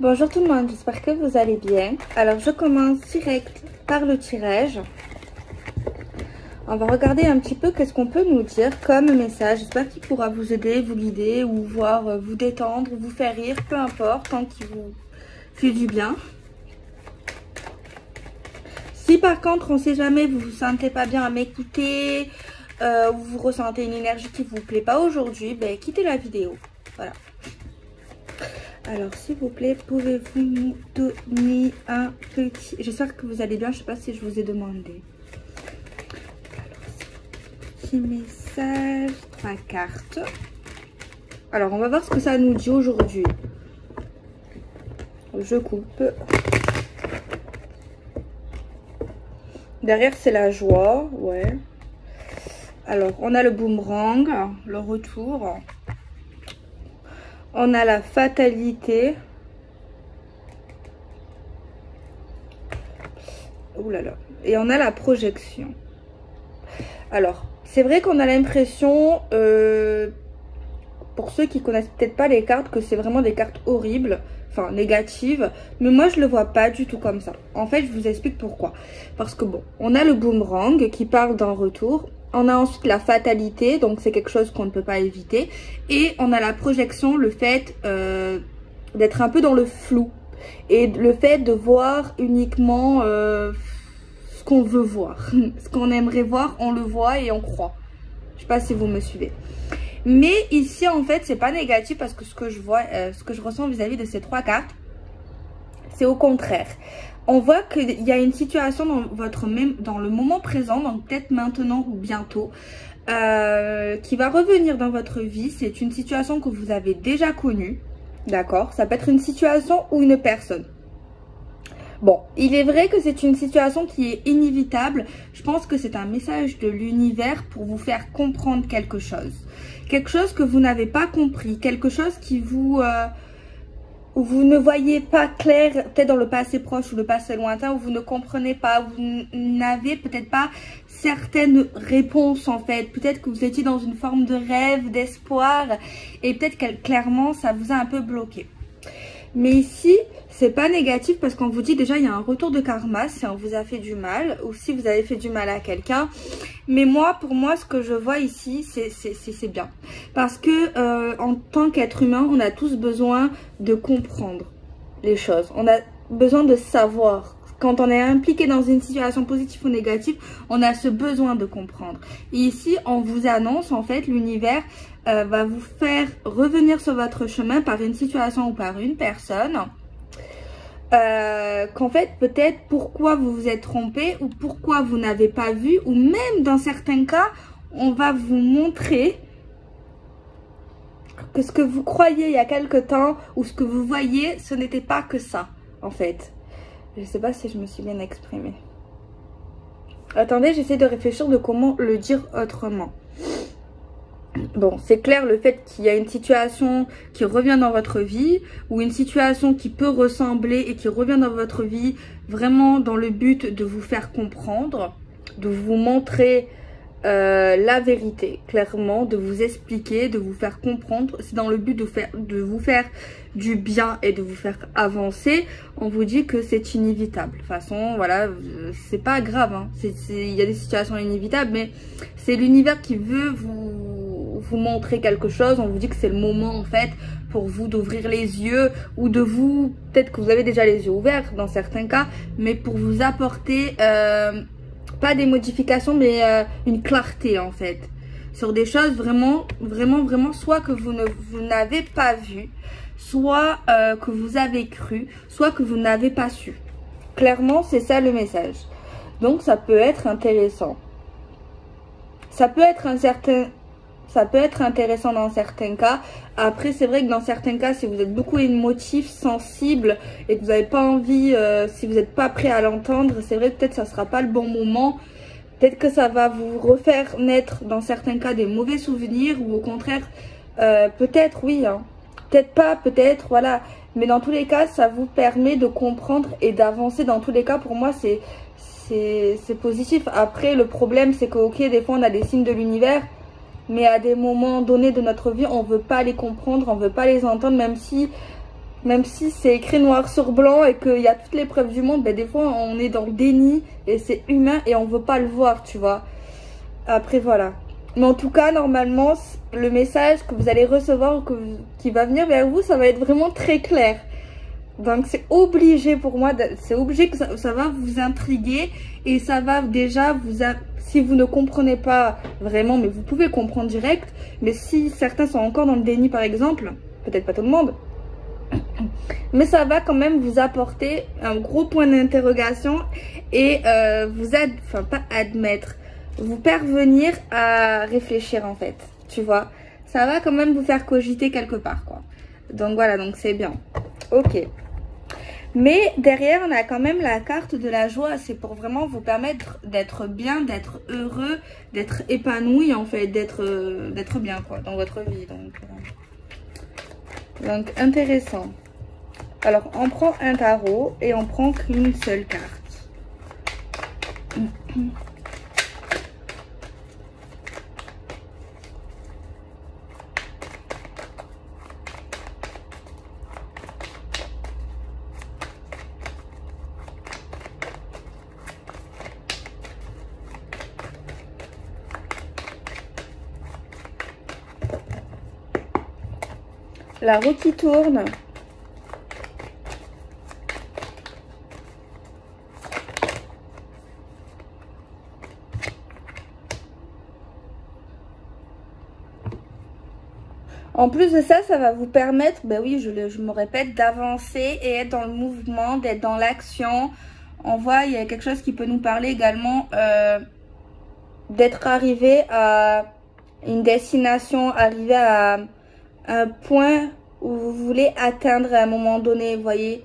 Bonjour tout le monde, j'espère que vous allez bien. Alors je commence direct par le tirage. On va regarder un petit peu qu'est-ce qu'on peut nous dire comme message. J'espère qu'il pourra vous aider, vous guider ou voir vous détendre, vous faire rire, peu importe, tant qu'il vous fait du bien. Si par contre, on ne sait jamais, vous vous sentez pas bien à m'écouter, ou vous ressentez une énergie qui vous plaît pas aujourd'hui, ben quittez la vidéo. Voilà. Alors s'il vous plaît, pouvez-vous nous donner un petit... J'espère que vous allez bien, je sais pas si je vous ai demandé. Alors, petit message, 3 cartes. Alors on va voir ce que ça nous dit aujourd'hui. Je coupe. Derrière c'est la joie, ouais. Alors on a le boomerang, le retour. On a la fatalité. Ouh là là. Et on a la projection. Alors, c'est vrai qu'on a l'impression, pour ceux qui connaissent peut-être pas les cartes, que c'est vraiment des cartes horribles, enfin négatives. Mais moi, je le vois pas du tout comme ça. En fait, je vous explique pourquoi. Parce que bon, on a le boomerang qui parle d'un retour. On a ensuite la fatalité, donc c'est quelque chose qu'on ne peut pas éviter. Et on a la projection, le fait d'être un peu dans le flou. Et le fait de voir uniquement ce qu'on veut voir. Ce qu'on aimerait voir, on le voit et on croit. Je sais pas si vous me suivez. Mais ici, en fait, c'est pas négatif parce que ce que je vois, ce que je ressens vis-à-vis de ces 3 cartes, c'est au contraire. On voit qu'il y a une situation dans le moment présent, donc peut-être maintenant ou bientôt, qui va revenir dans votre vie. C'est une situation que vous avez déjà connue, d'accord? Ça peut être une situation ou une personne. Bon, il est vrai que c'est une situation qui est inévitable. Je pense que c'est un message de l'univers pour vous faire comprendre quelque chose. Quelque chose que vous n'avez pas compris, quelque chose qui vous... où vous ne voyez pas clair, peut-être dans le passé proche ou le passé lointain, où vous ne comprenez pas, où vous n'avez peut-être pas certaines réponses en fait. Peut-être que vous étiez dans une forme de rêve, d'espoir, et peut-être que clairement ça vous a un peu bloqué. Mais ici, c'est pas négatif parce qu'on vous dit déjà il y a un retour de karma si on vous a fait du mal ou si vous avez fait du mal à quelqu'un. Mais moi, pour moi, ce que je vois ici, c'est bien. Parce que en tant qu'être humain, on a tous besoin de comprendre les choses. On a besoin de savoir. Quand on est impliqué dans une situation positive ou négative, on a ce besoin de comprendre. Et ici, on vous annonce, en fait, l'univers va vous faire revenir sur votre chemin par une situation ou par une personne. Qu'en fait, peut-être pourquoi vous vous êtes trompé ou pourquoi vous n'avez pas vu. Ou même, dans certains cas, on va vous montrer que ce que vous croyez il y a quelque temps ou ce que vous voyez, ce n'était pas que ça, en fait. Je ne sais pas si je me suis bien exprimée. Attendez, j'essaie de réfléchir de comment le dire autrement. Bon, c'est clair le fait qu'il y a une situation qui revient dans votre vie ou une situation qui peut ressembler et qui revient dans votre vie vraiment dans le but de vous faire comprendre, de vous montrer la vérité, clairement, de vous expliquer, de vous faire comprendre. C'est dans le but de vous faire du bien et de vous faire avancer. On vous dit que c'est inévitable. De toute façon, voilà, c'est pas grave, hein. Il y a des situations inévitables, mais c'est l'univers qui veut vous montrer quelque chose. On vous dit que c'est le moment, en fait, pour vous d'ouvrir les yeux ou de vous... Peut-être que vous avez déjà les yeux ouverts dans certains cas, mais pour vous apporter... pas des modifications, mais une clarté en fait. Sur des choses vraiment, soit que vous n'avez pas vu, soit que vous avez cru, soit que vous n'avez pas su. Clairement, c'est ça le message. Donc ça peut être intéressant. Ça peut être intéressant dans certains cas. Après, c'est vrai que dans certains cas, si vous êtes beaucoup émotif, sensible et que vous n'avez pas envie, si vous n'êtes pas prêt à l'entendre, c'est vrai que peut-être ça ne sera pas le bon moment. Peut-être que ça va vous refaire naître dans certains cas des mauvais souvenirs ou au contraire, peut-être oui, hein. Peut-être pas, peut-être, voilà. Mais dans tous les cas, ça vous permet de comprendre et d'avancer. Dans tous les cas, pour moi, c'est positif. Après, le problème, c'est que, ok, des fois, on a des signes de l'univers. Mais à des moments donnés de notre vie, on ne veut pas les comprendre, on ne veut pas les entendre, même si Même si c'est écrit noir sur blanc et qu'il y a toutes les preuves du monde, ben des fois on est dans le déni et c'est humain et on veut pas le voir, tu vois. Après voilà. Mais en tout cas, normalement, le message que vous allez recevoir ou qui va venir vers vous, ça va être vraiment très clair. Donc c'est obligé pour moi, c'est obligé que ça va vous intriguer et ça va déjà si vous ne comprenez pas vraiment, mais vous pouvez comprendre direct, mais si certains sont encore dans le déni par exemple, peut-être pas tout le monde, mais ça va quand même vous apporter un gros point d'interrogation et pas admettre, vous parvenir à réfléchir en fait, tu vois, ça va quand même vous faire cogiter quelque part quoi. Donc voilà, donc c'est bien, ok. Mais derrière, on a quand même la carte de la joie. C'est pour vraiment vous permettre d'être bien, d'être heureux, d'être épanoui en fait, d'être bien quoi dans votre vie. Donc intéressant. Alors on prend un tarot et on prend qu'une seule carte. La roue qui tourne. En plus de ça, ça va vous permettre, ben oui, je me répète, d'avancer et être dans le mouvement, d'être dans l'action. On voit, il y a quelque chose qui peut nous parler également d'être arrivé à une destination, arrivé à un point où vous voulez atteindre à un moment donné, vous voyez.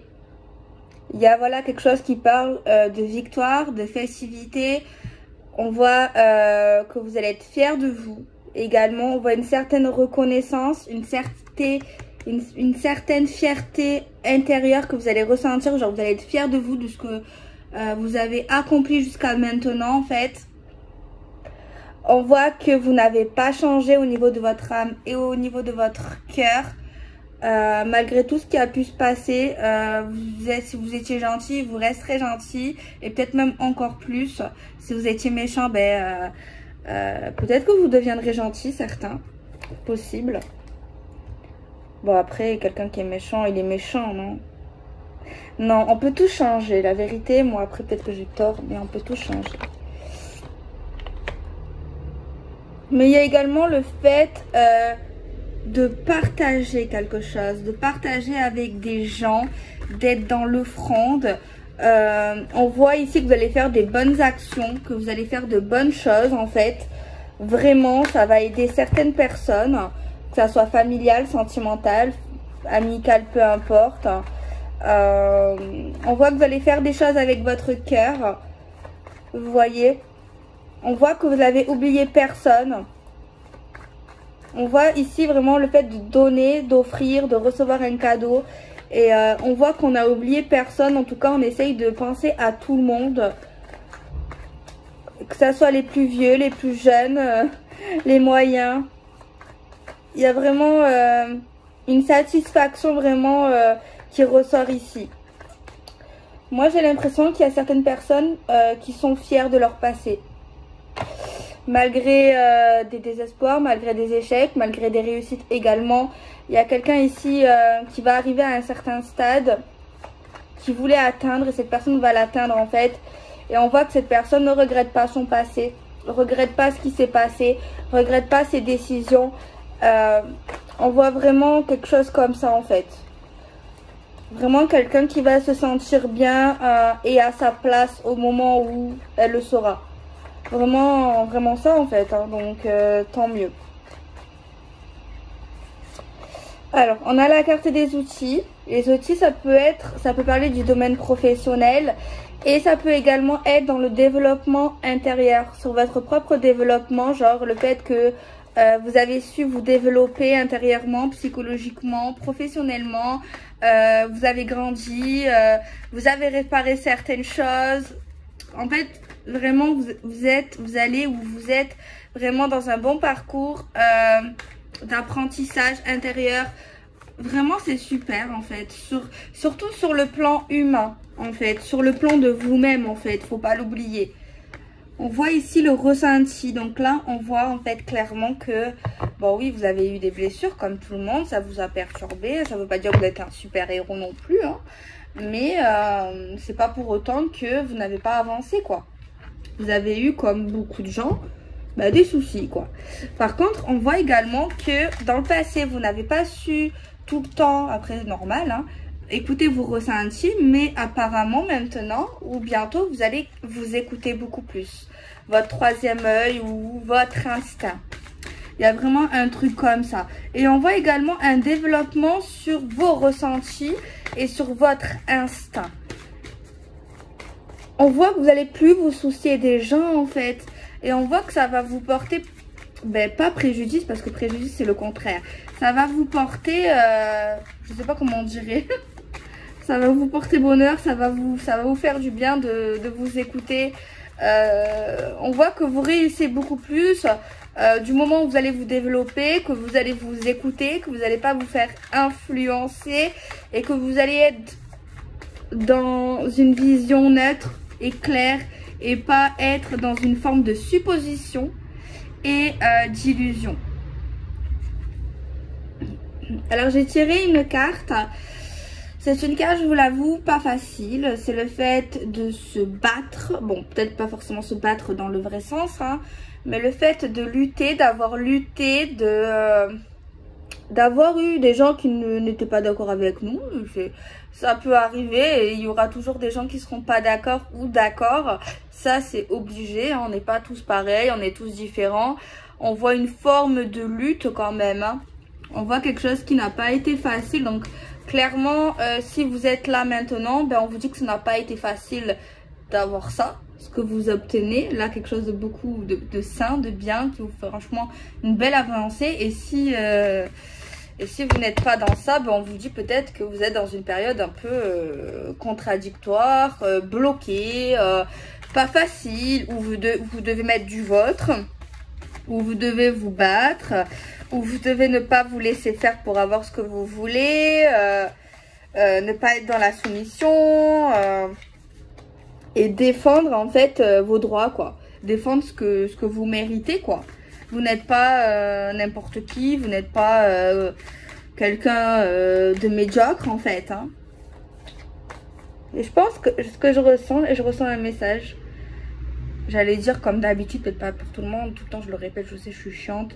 Il y a voilà quelque chose qui parle de victoire, de festivité. On voit que vous allez être fiers de vous. Également, on voit une certaine reconnaissance, une certaine fierté intérieure que vous allez ressentir. Genre, vous allez être fiers de vous, de ce que vous avez accompli jusqu'à maintenant, en fait. On voit que vous n'avez pas changé au niveau de votre âme et au niveau de votre cœur. Malgré tout ce qui a pu se passer, si vous étiez gentil, vous resterez gentil. Et peut-être même encore plus. Si vous étiez méchant, peut-être que vous deviendrez gentil, certains. Possible. Bon, après, quelqu'un qui est méchant, il est méchant, non? Non, on peut tout changer. La vérité, moi, après, peut-être que j'ai tort, mais on peut tout changer. Mais il y a également le fait de partager quelque chose, de partager avec des gens, d'être dans l'offrande. On voit ici que vous allez faire des bonnes actions, que vous allez faire de bonnes choses en fait. Vraiment, ça va aider certaines personnes, que ça soit familial, sentimental, amical, peu importe. On voit que vous allez faire des choses avec votre cœur. Vous voyez, on voit que vous avez oublié personne. On voit ici vraiment le fait de donner, d'offrir, de recevoir un cadeau. Et on voit qu'on a oublié personne. En tout cas, on essaye de penser à tout le monde. Que ce soit les plus vieux, les plus jeunes, les moyens. Il y a vraiment une satisfaction vraiment qui ressort ici. Moi, j'ai l'impression qu'il y a certaines personnes qui sont fières de leur passé. Malgré des désespoirs, malgré des échecs, malgré des réussites également. Il y a quelqu'un ici qui va arriver à un certain stade, qui voulait atteindre, et cette personne va l'atteindre en fait. Et on voit que cette personne ne regrette pas son passé, ne regrette pas ce qui s'est passé, ne regrette pas ses décisions. On voit vraiment quelque chose comme ça en fait. Vraiment quelqu'un qui va se sentir bien et à sa place au moment où elle le saura. Vraiment, vraiment ça en fait, hein. Donc tant mieux. Alors, on a la carte des outils. Les outils, ça peut parler du domaine professionnel et ça peut également être dans le développement intérieur, sur votre propre développement, genre le fait que vous avez su vous développer intérieurement, psychologiquement, professionnellement, vous avez grandi, vous avez réparé certaines choses. En fait, vraiment, vous êtes vraiment dans un bon parcours d'apprentissage intérieur. Vraiment, c'est super en fait. Surtout sur le plan humain, en fait. Sur le plan de vous-même, en fait. Faut pas l'oublier. On voit ici le ressenti. Donc là, on voit en fait clairement que, bon oui, vous avez eu des blessures comme tout le monde. Ça vous a perturbé. Ça veut pas dire que vous êtes un super héros non plus. Hein. Mais c'est pas pour autant que vous n'avez pas avancé, quoi. Vous avez eu, comme beaucoup de gens, bah, des soucis, quoi. Par contre, on voit également que dans le passé, vous n'avez pas su tout le temps, après normal, hein, écouter vos ressentis, mais apparemment maintenant ou bientôt, vous allez vous écouter beaucoup plus. Votre troisième œil ou votre instinct. Il y a vraiment un truc comme ça. Et on voit également un développement sur vos ressentis et sur votre instinct. On voit que vous n'allez plus vous soucier des gens en fait. Et on voit que ça va vous porter, ben, pas préjudice parce que préjudice c'est le contraire. Ça va vous porter, je sais pas comment on dirait. Ça va vous porter bonheur, ça va vous faire du bien de vous écouter. On voit que vous réussissez beaucoup plus du moment où vous allez vous développer, que vous allez vous écouter, que vous n'allez pas vous faire influencer et que vous allez être dans une vision neutre et claire et pas être dans une forme de supposition et d'illusion. Alors j'ai tiré une carte. C'est une carte, je vous l'avoue, pas facile. C'est le fait de se battre. Bon, peut-être pas forcément se battre dans le vrai sens, hein, mais le fait de lutter, d'avoir lutté, d'avoir eu des gens qui n'étaient pas d'accord avec nous. Ça peut arriver et il y aura toujours des gens qui seront pas d'accord ou d'accord. Ça, c'est obligé. Hein, on n'est pas tous pareils, on est tous différents. On voit une forme de lutte quand même. Hein. On voit quelque chose qui n'a pas été facile. Donc, clairement, si vous êtes là maintenant, ben, on vous dit que ça n'a pas été facile d'avoir ça. Ce que vous obtenez, là, quelque chose de beaucoup de sain, de bien, qui vous fait franchement une belle avancée. Et si vous n'êtes pas dans ça, ben, on vous dit peut-être que vous êtes dans une période un peu contradictoire, bloquée, pas facile, où vous devez mettre du vôtre, où vous devez vous battre, où vous devez ne pas vous laisser faire pour avoir ce que vous voulez, ne pas être dans la soumission et défendre en fait vos droits, quoi. Défendre ce que vous méritez, quoi. Vous n'êtes pas n'importe qui, vous n'êtes pas quelqu'un de médiocre en fait. Hein. Et je pense que ce que je ressens, et je ressens un message, j'allais dire comme d'habitude, peut-être pas pour tout le monde, tout le temps je le répète, je sais je suis chiante.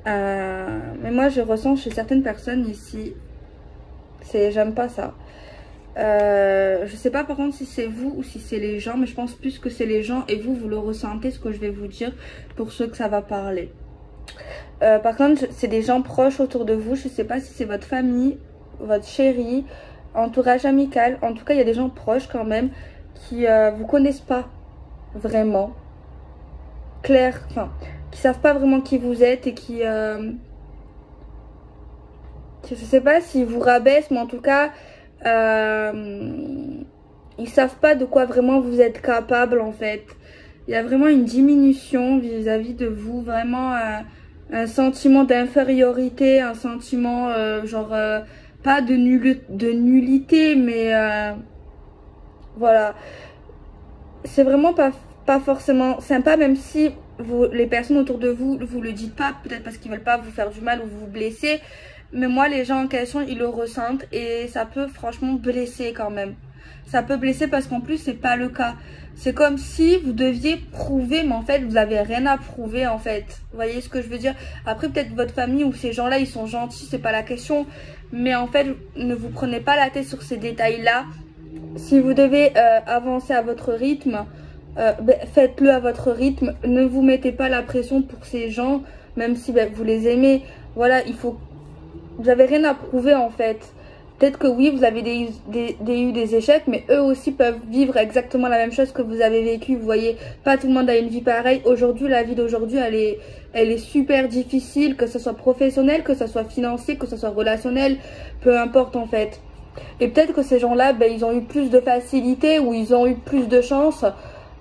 Mais moi je ressens chez certaines personnes ici, j'aime pas ça. Je sais pas par contre si c'est vous ou si c'est les gens, mais je pense plus que c'est les gens et vous le ressentez ce que je vais vous dire pour ceux que ça va parler. Par contre c'est des gens proches autour de vous, je sais pas si c'est votre famille, votre chéri, entourage amical, en tout cas il y a des gens proches quand même qui vous connaissent pas vraiment clair, enfin qui savent pas vraiment qui vous êtes et qui je sais pas s'ils vous rabaissent, mais en tout cas ils savent pas de quoi vraiment vous êtes capable en fait. Il y a vraiment une diminution vis-à-vis de vous, vraiment un sentiment d'infériorité, un sentiment genre pas de nullité, mais voilà, c'est vraiment pas forcément sympa, même si les personnes autour de vous le dites pas, peut-être parce qu'ils veulent pas vous faire du mal ou vous blesser. Mais moi, les gens en question, ils le ressentent et ça peut franchement blesser quand même. Ça peut blesser parce qu'en plus, c'est pas le cas. C'est comme si vous deviez prouver, mais en fait, vous avez rien à prouver en fait. Vous voyez ce que je veux dire? Après, peut-être votre famille ou ces gens-là, ils sont gentils, c'est pas la question. Mais en fait, ne vous prenez pas la tête sur ces détails-là. Si vous devez avancer à votre rythme, faites-le à votre rythme. Ne vous mettez pas la pression pour ces gens, même si vous les aimez. Voilà, vous n'avez rien à prouver en fait. Peut-être que oui, vous avez eu des échecs, mais eux aussi peuvent vivre exactement la même chose que vous avez vécu. Vous voyez, pas tout le monde a une vie pareille. Aujourd'hui, la vie d'aujourd'hui, elle est super difficile, que ce soit professionnel, que ce soit financier, que ce soit relationnel, peu importe en fait. Et peut-être que ces gens-là, ils ont eu plus de facilité ou ils ont eu plus de chance.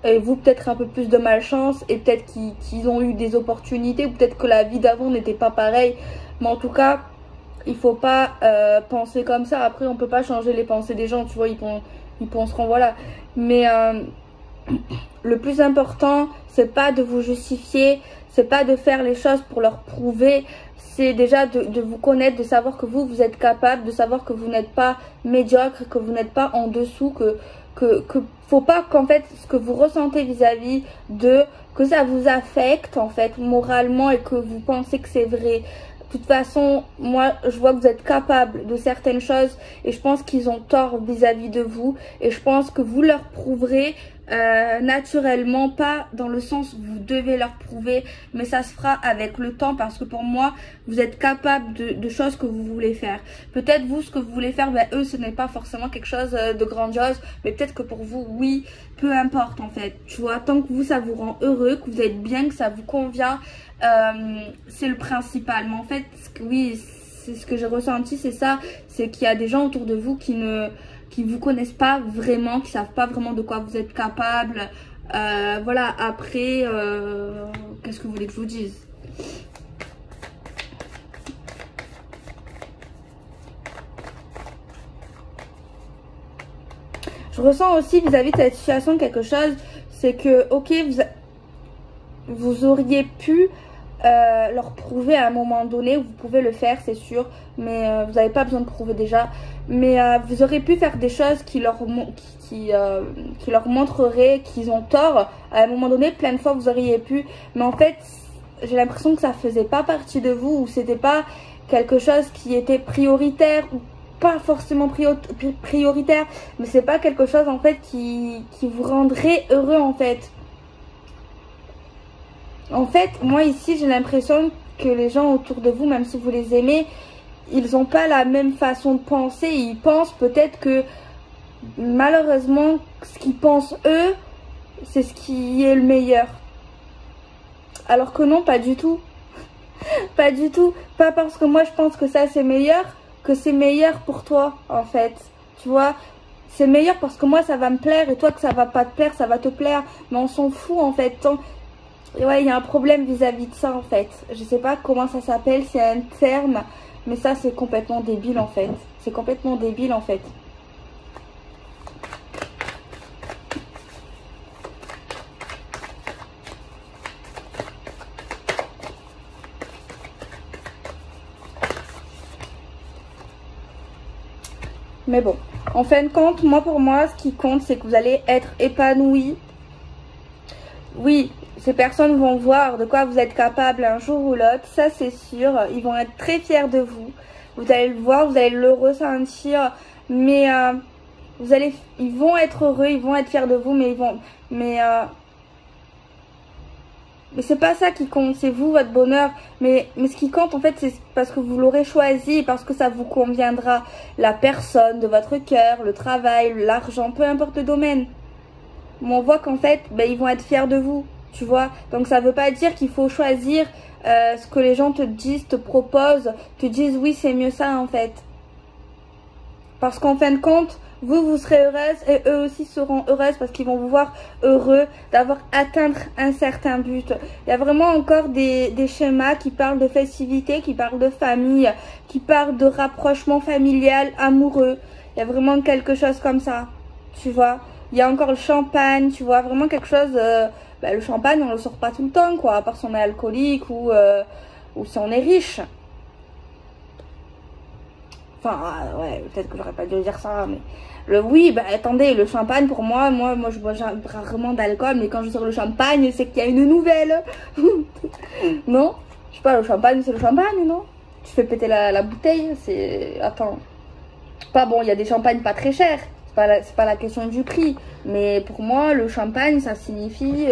Et vous, peut-être un peu plus de malchance. Et peut-être qu'ils ont eu des opportunités ou peut-être que la vie d'avant n'était pas pareille. Mais en tout cas, il faut pas penser comme ça. Après, on peut pas changer les pensées des gens, tu vois, ils penseront, voilà. Mais le plus important, c'est pas de vous justifier, c'est pas de faire les choses pour leur prouver, c'est déjà de vous connaître, de savoir que vous êtes capable, de savoir que vous n'êtes pas médiocre, que vous n'êtes pas en dessous, que faut pas qu'en fait ce que vous ressentez vis-à-vis de, que ça vous affecte en fait moralement et que vous pensez que c'est vrai. De toute façon, moi, je vois que vous êtes capable de certaines choses et je pense qu'ils ont tort vis-à-vis de vous. Et je pense que vous leur prouverez naturellement, pas dans le sens où vous devez leur prouver, mais ça se fera avec le temps parce que pour moi, vous êtes capable de choses que vous voulez faire. Peut-être vous, ce que vous voulez faire, ben, eux, ce n'est pas forcément quelque chose de grandiose, mais peut-être que pour vous, oui, peu importe en fait. Tu vois, tant que vous, ça vous rend heureux, que vous êtes bien, que ça vous convient, c'est le principal. Mais en fait, oui, c'est ce que j'ai ressenti, c'est ça, c'est qu'il y a des gens autour de vous qui vous connaissent pas vraiment, qui savent pas vraiment de quoi vous êtes capable. Voilà, après, qu'est-ce que vous voulez que je vous dise? Je ressens aussi vis-à-vis de cette situation quelque chose, c'est que, ok, vous auriez pu leur prouver à un moment donné, vous pouvez le faire, c'est sûr, mais vous n'avez pas besoin de prouver déjà. Mais vous auriez pu faire des choses qui leur montreraient qu'ils ont tort. À un moment donné, plein de fois, vous auriez pu. Mais en fait, j'ai l'impression que ça faisait pas partie de vous, ou c'était pas quelque chose qui était prioritaire, ou pas forcément prioritaire, mais c'est pas quelque chose en fait qui vous rendrait heureux en fait. En fait, moi ici, j'ai l'impression que les gens autour de vous, même si vous les aimez, ils n'ont pas la même façon de penser. Ils pensent peut-être que malheureusement, ce qu'ils pensent eux, c'est ce qui est le meilleur. Alors que non, pas du tout. Pas du tout. Pas parce que moi je pense que ça c'est meilleur, que c'est meilleur pour toi en fait. Tu vois, c'est meilleur parce que moi ça va me plaire et toi que ça va pas te plaire, ça va te plaire. Mais on s'en fout en fait. Et ouais, il y a un problème vis-à-vis de ça en fait. Je sais pas comment ça s'appelle, c'est un terme. Mais ça c'est complètement débile en fait. C'est complètement débile en fait. Mais bon, en fin de compte, pour moi, ce qui compte, c'est que vous allez être épanoui. Oui, ces personnes vont voir de quoi vous êtes capable un jour ou l'autre, ça c'est sûr. Ils vont être très fiers de vous. Vous allez le voir, vous allez le ressentir, mais ils vont être heureux, ils vont être fiers de vous, mais c'est pas ça qui compte, c'est vous, votre bonheur. Mais ce qui compte en fait, c'est parce que vous l'aurez choisi, parce que ça vous conviendra. La personne de votre cœur, le travail, l'argent, peu importe le domaine. Mais on voit qu'en fait, ils vont être fiers de vous, tu vois. Donc ça veut pas dire qu'il faut choisir ce que les gens te disent, te proposent, te disent oui c'est mieux ça en fait. Parce qu'en fin de compte, vous serez heureuse et eux aussi seront heureuses parce qu'ils vont vous voir heureux d'avoir atteint un certain but. Il y a vraiment encore des schémas qui parlent de festivité, qui parlent de famille, qui parlent de rapprochement familial, amoureux. Il y a vraiment quelque chose comme ça, tu vois. Il y a encore le champagne, tu vois, vraiment quelque chose... le champagne, on le sort pas tout le temps, quoi, à part si on est alcoolique ou si on est riche. Enfin, ouais, peut-être que j'aurais pas dû dire ça, mais... Oui, attendez, le champagne, pour moi je bois rarement d'alcool, mais quand je sors le champagne, c'est qu'il y a une nouvelle. Non? Je sais pas, le champagne, c'est le champagne, non? Tu fais péter la bouteille, c'est... Attends. Pas bon, il y a des champagnes pas très chers. C'est pas la question du prix. Mais pour moi, le champagne, ça signifie...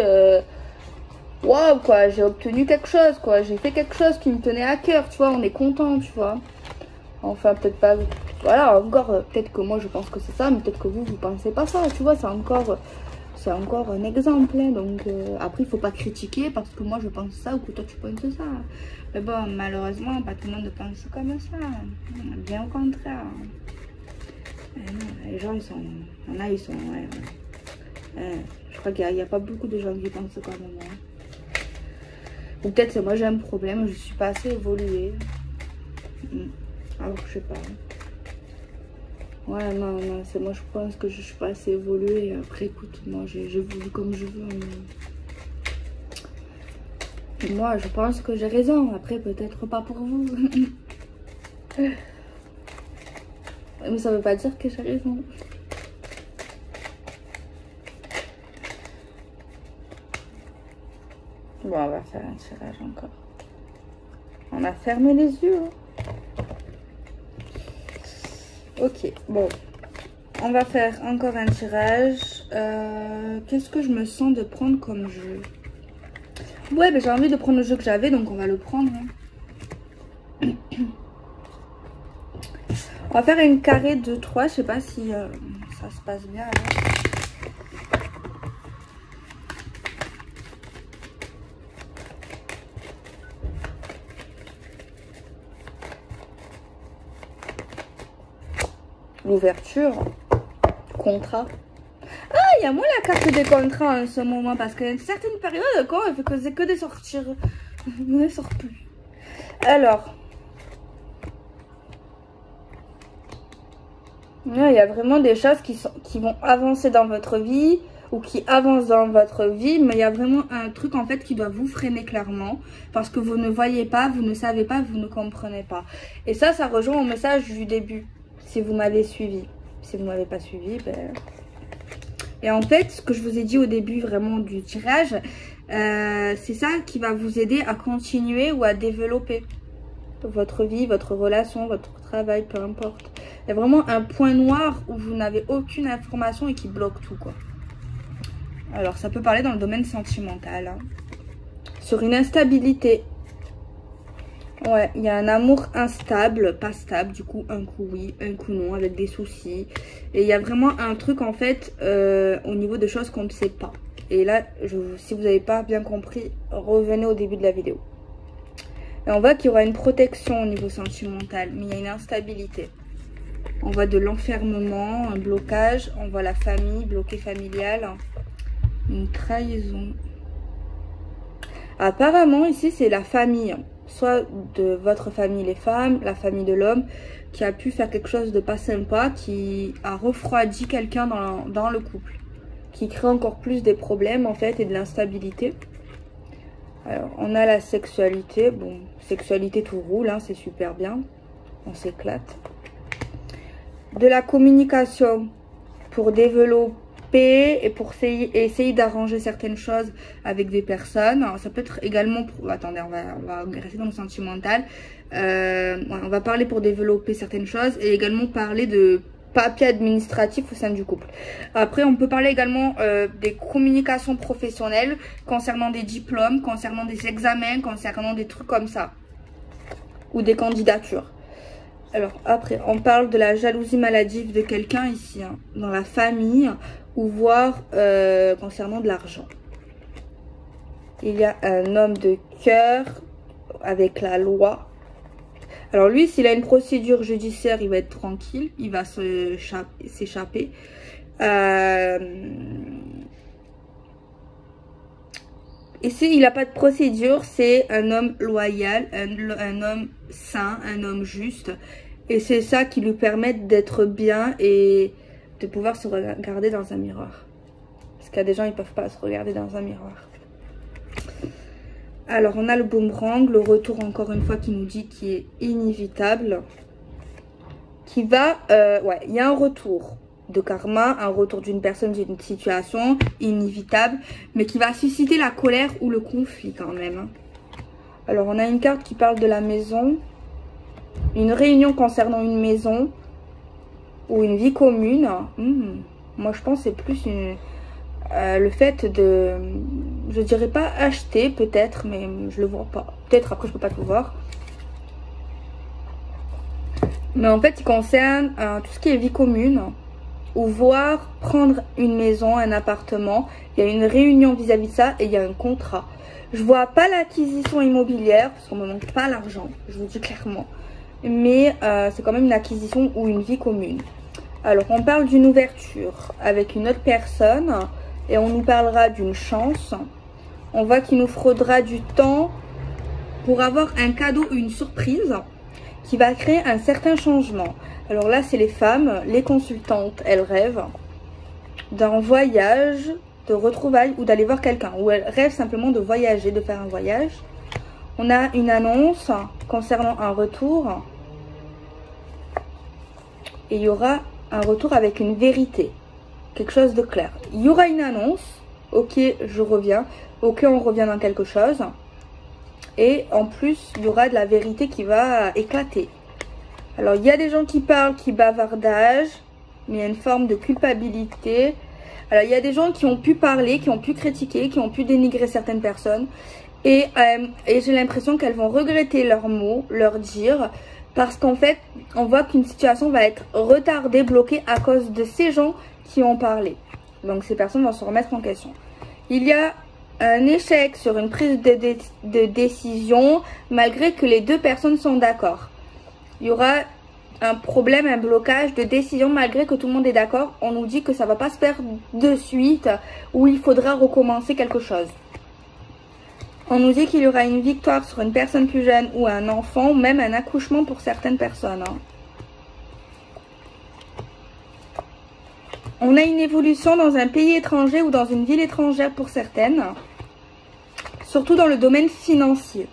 Waouh, quoi, j'ai obtenu quelque chose, quoi. J'ai fait quelque chose qui me tenait à cœur, tu vois. On est content, tu vois. Enfin, peut-être pas... Voilà, encore, peut-être que moi, je pense que c'est ça. Mais peut-être que vous pensez pas ça, tu vois. C'est encore un exemple. Hein, donc, après, il faut pas critiquer parce que moi, je pense ça ou que toi, tu penses ça. Mais bon, malheureusement, pas tout le monde pense comme ça. Bien au contraire. Non, les gens, ils sont... je crois qu'il n'y a pas beaucoup de gens qui pensent comme moi. Ou peut-être c'est moi j'ai un problème, je suis pas assez évoluée. Alors, je sais pas. Ouais, non, c'est moi, je pense que je suis pas assez évoluée. Après, écoute, moi, j'évolue comme je veux. Mais... moi, je pense que j'ai raison. Après, peut-être pas pour vous. Mais ça veut pas dire que j'ai raison. Bon, on va faire un tirage encore. On a fermé les yeux. Hein. Ok, bon. On va faire encore un tirage. Qu'est-ce que je me sens de prendre comme jeu? Ouais, mais j'ai envie de prendre le jeu que j'avais, donc on va le prendre. Hein. On va faire une carré de 3. Je sais pas si ça se passe bien alors. L'ouverture, contrat. Ah, il y a moins la carte des contrats en ce moment parce qu'il y a une certaine période quand elle fait que des sortir. On ne sort plus. Alors, il y a vraiment des choses qui vont avancer dans votre vie ou qui avancent dans votre vie, mais il y a vraiment un truc en fait qui doit vous freiner clairement parce que vous ne voyez pas, vous ne savez pas, vous ne comprenez pas. Et ça rejoint au message du début. Si vous m'avez suivi, si vous ne m'avez pas suivi, ben... Et en fait, ce que je vous ai dit au début vraiment du tirage, c'est ça qui va vous aider à continuer ou à développer votre vie, votre relation, votre travail, peu importe. Il y a vraiment un point noir où vous n'avez aucune information et qui bloque tout, quoi. Alors, ça peut parler dans le domaine sentimental. Hein. Sur une instabilité. Ouais, il y a un amour instable, pas stable, du coup un coup oui, un coup non, avec des soucis. Et il y a vraiment un truc en fait au niveau de choses qu'on ne sait pas. Et là, si vous n'avez pas bien compris, revenez au début de la vidéo. Et on voit qu'il y aura une protection au niveau sentimental, mais il y a une instabilité. On voit de l'enfermement, un blocage, on voit la famille, bloqué familial, une trahison. Apparemment ici c'est la famille. Soit de votre famille les femmes, la famille de l'homme, qui a pu faire quelque chose de pas sympa, qui a refroidi quelqu'un dans le couple, qui crée encore plus des problèmes en fait et de l'instabilité. Alors on a la sexualité, bon, sexualité tout roule, hein, c'est super bien, on s'éclate. De la communication pour développer et pour essayer d'arranger certaines choses avec des personnes. Alors, ça peut être également pour... Attendez, on va rester dans le sentimental. On va parler pour développer certaines choses et également parler de papiers administratifs au sein du couple. Après, on peut parler également des communications professionnelles concernant des diplômes, concernant des examens, concernant des trucs comme ça. Ou des candidatures. Alors après, on parle de la jalousie maladive de quelqu'un ici, hein, dans la famille, ou voire concernant de l'argent. Il y a un homme de cœur avec la loi. Alors lui, s'il a une procédure judiciaire, il va être tranquille, il va s'échapper. Et s'il n'a pas de procédure, c'est un homme loyal, un homme sain, un homme juste. Et c'est ça qui lui permet d'être bien et de pouvoir se regarder dans un miroir. Parce qu'il y a des gens, ils ne peuvent pas se regarder dans un miroir. Alors, on a le boomerang, le retour encore une fois qui nous dit qu'il est inévitable. Qui va... ouais, il y a un retour de karma, un retour d'une personne, d'une situation inévitable, mais qui va susciter la colère ou le conflit quand même. Alors, on a une carte qui parle de la maison. Une réunion concernant une maison ou une vie commune. Moi, je pense que c'est plus le fait de... Je dirais pas acheter, peut-être, mais je le vois pas. Peut-être, après, je peux pas tout voir. Mais en fait, il concerne tout ce qui est vie commune. Ou voir prendre une maison, un appartement. Il y a une réunion vis-à-vis de ça et il y a un contrat. Je vois pas l'acquisition immobilière, parce qu'on me manque pas l'argent, je vous dis clairement. Mais c'est quand même une acquisition ou une vie commune. Alors, on parle d'une ouverture avec une autre personne et on nous parlera d'une chance. On voit qu'il nous faudra du temps pour avoir un cadeau ou une surprise qui va créer un certain changement. Alors là, c'est les femmes, les consultantes, elles rêvent d'un voyage, de retrouvailles ou d'aller voir quelqu'un. Ou elles rêvent simplement de voyager, de faire un voyage. On a une annonce concernant un retour. Et il y aura un retour avec une vérité. Quelque chose de clair. Il y aura une annonce. Ok, je reviens. Ok, on revient dans quelque chose. Et en plus, il y aura de la vérité qui va éclater. Alors, il y a des gens qui parlent, qui bavardagent. Mais il y a une forme de culpabilité. Alors, il y a des gens qui ont pu parler, qui ont pu critiquer, qui ont pu dénigrer certaines personnes. Et j'ai l'impression qu'elles vont regretter leurs mots, leurs dires. Parce qu'en fait, on voit qu'une situation va être retardée, bloquée à cause de ces gens qui ont parlé. Donc, ces personnes vont se remettre en question. Il y a un échec sur une prise de décision, malgré que les deux personnes sont d'accord. Il y aura un problème, un blocage de décision, malgré que tout le monde est d'accord. On nous dit que ça ne va pas se faire de suite, ou il faudra recommencer quelque chose. On nous dit qu'il y aura une victoire sur une personne plus jeune ou un enfant, ou même un accouchement pour certaines personnes. On a une évolution dans un pays étranger ou dans une ville étrangère pour certaines. Surtout dans le domaine financier.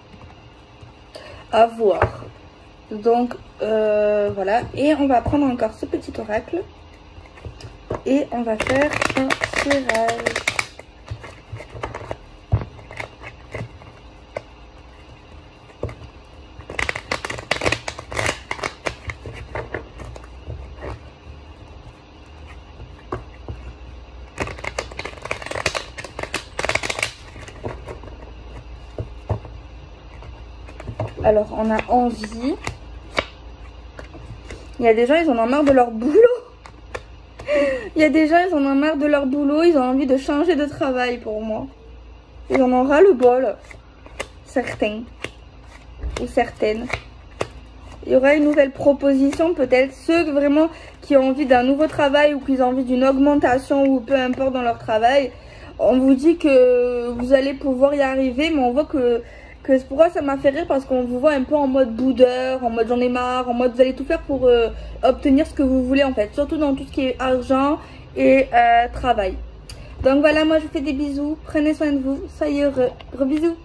À voir. Donc, voilà. Et on va prendre encore ce petit oracle. Et on va faire un tirage. Alors, on a envie. Il y a des gens, ils en ont marre de leur boulot. Il y a des gens, ils en ont marre de leur boulot. Ils ont envie de changer de travail pour moi. Ils en ont ras le bol. Certains. Ou certaines. Il y aura une nouvelle proposition, peut-être. Ceux vraiment qui ont envie d'un nouveau travail ou qui ont envie d'une augmentation ou peu importe dans leur travail. On vous dit que vous allez pouvoir y arriver, mais on voit que pour moi ça m'a fait rire parce qu'on vous voit un peu en mode boudeur, en mode j'en ai marre, en mode vous allez tout faire pour obtenir ce que vous voulez en fait, surtout dans tout ce qui est argent et travail. Donc voilà, moi je vous fais des bisous, prenez soin de vous, soyez heureux, gros bisous.